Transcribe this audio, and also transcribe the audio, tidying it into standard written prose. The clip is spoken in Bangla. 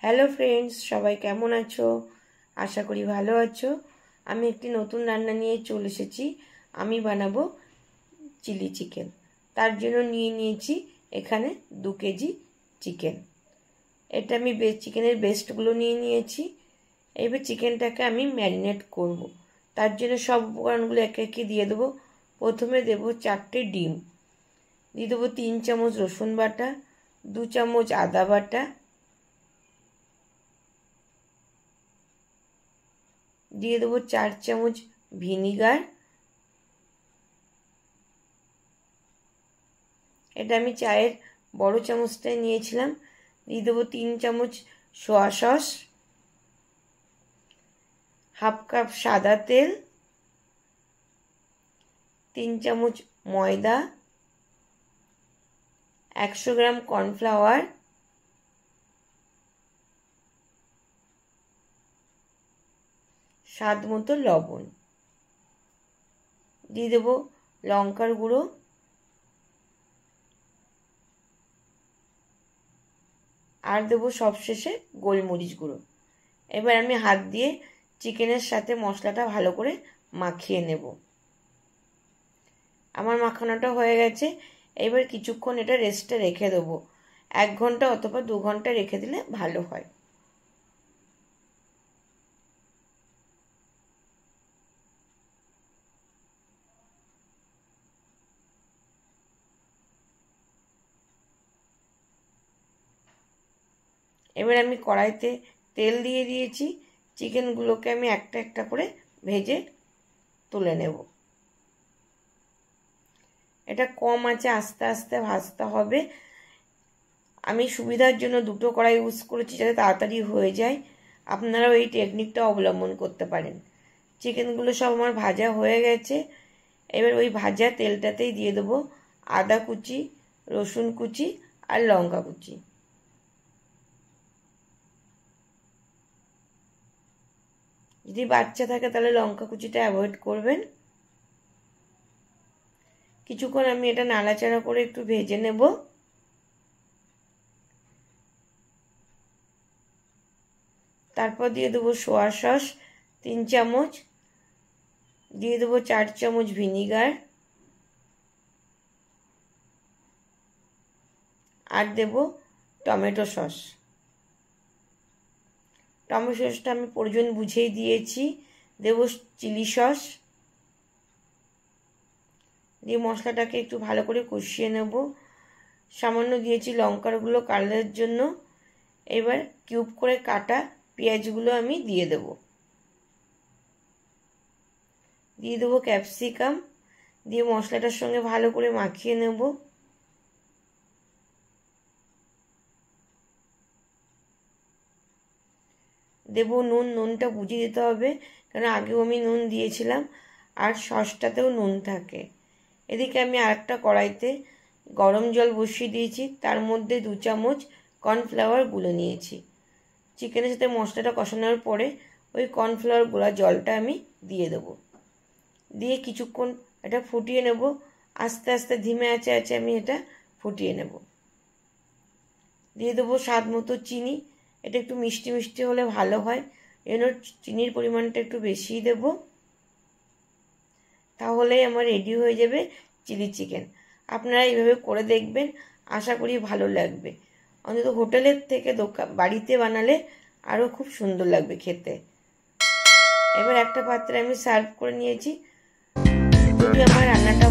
হ্যালো ফ্রেন্ডস, সবাই কেমন আছো? আশা করি ভালো আছো। আমি একটি নতুন রান্না নিয়ে চলে এসেছি। আমি বানাবো চিলি চিকেন। তার জন্য নিয়ে নিয়েছি এখানে 2 কেজি চিকেন। এটা আমি চিকেনের বেস্টগুলো নিয়ে নিয়েছি। এবার চিকেনটাকে আমি ম্যারিনেট করব। তার জন্য সব উপকরণগুলো একে একে দিয়ে দেবো। প্রথমে দেবো 4টে ডিম, দিয়ে দেবো 3 চামচ রসুন বাটা, 2 চামচ আদা বাটা, দিয়ে দেবো 4 চামচ ভিনিগার। এটা আমি চায়ের বড় চামচটাই নিয়েছিলাম। দিয়ে দেবো 3 চামচ সোয়া সস, হাফ কাপ সাদা তেল, 3 চামচ ময়দা, 100 গ্রাম কর্নফ্লাওয়ার, স্বাদ মতো লবণ, দিয়ে দেবো লঙ্কার গুঁড়ো, আর দেবো সবশেষে গোলমরিচ গুঁড়ো। এবার আমি হাত দিয়ে চিকেনের সাথে মশলাটা ভালো করে মাখিয়ে নেব। আমার মাখানোটা হয়ে গেছে। এবার কিছুক্ষণ এটা রেস্টে রেখে দেবো। 1 ঘন্টা অথবা 2 ঘন্টা রেখে দিলে ভালো হয়। এবার আমি কড়াইতে তেল দিয়ে দিয়েছি। চিকেনগুলোকে আমি একটা একটা করে ভেজে তুলে নেব। এটা কম আঁচে আস্তে আস্তে ভাজতে হবে। আমি সুবিধার জন্য 2টো কড়াই ইউজ করেছি যাতে তাড়াতাড়ি হয়ে যায়। আপনারাও এই টেকনিকটা অবলম্বন করতে পারেন। চিকেনগুলো সব আমার ভাজা হয়ে গেছে। এবার ওই ভাজা তেলটাতেই দিয়ে দেবো আদা কুচি, রসুন কুচি আর লঙ্কা কুচি। যদি বাচ্চা থাকে তাহলে লঙ্কা কুচিটা অ্যাভয়েড করবেন। কিছুক্ষণ আমি এটা নাড়াচাড়া করে একটু ভেজে নেব। তারপর দিয়ে দেবো সোয়া সস 3 চামচ, দিয়ে দেবো 4 চামচ ভিনিগার, আর দেবো টমেটো সস। টমেটো সসটা আমি প্রয়োজন বুঝেই দিয়েছি। দেবো চিলি সস, দিয়ে মশলাটাকে একটু ভালো করে কষিয়ে নেব। সামান্য দিয়েছি লঙ্কার গুঁড়ো কালারের জন্য। এবার কিউব করে কাটা পেঁয়াজগুলো আমি দিয়ে দেব। দিয়ে দেবো ক্যাপসিকাম, দিয়ে মশলাটার সঙ্গে ভালো করে মাখিয়ে নেব। দেব নুন, নুনটা বুঝিয়ে দিতে হবে কারণ আগেও আমি নুন দিয়েছিলাম আর সসটাতেও নুন থাকে। এদিকে আমি আরেকটা কড়াইতে গরম জল বসিয়ে দিয়েছি। তার মধ্যে 2 চামচ কর্নফ্লাওয়ার গুলে নিয়েছি। চিকেনের সাথে মশলাটা কষানোর পরে ওই কর্নফ্লাওয়ার গুলা জলটা আমি দিয়ে দেবো। দিয়ে কিছুক্ষণ এটা ফুটিয়ে নেব। আস্তে আস্তে ধিমে আঁচে আমি এটা ফুটিয়ে নেব। দিয়ে দেবো স্বাদ মতো চিনি। এটা একটু মিষ্টি মিষ্টি হলে ভালো হয়, এজন্য চিনির পরিমাণটা একটু বেশিই দেব। তাহলেই আমার রেডি হয়ে যাবে চিলি চিকেন। আপনারা এইভাবে করে দেখবেন, আশা করি ভালো লাগবে। অন্তত হোটেলের থেকে বাড়িতে বানালে আরও খুব সুন্দর লাগবে খেতে। এবার একটা পাত্রে আমি সার্ভ করে নিয়েছি। যদি আমার রান্নাটা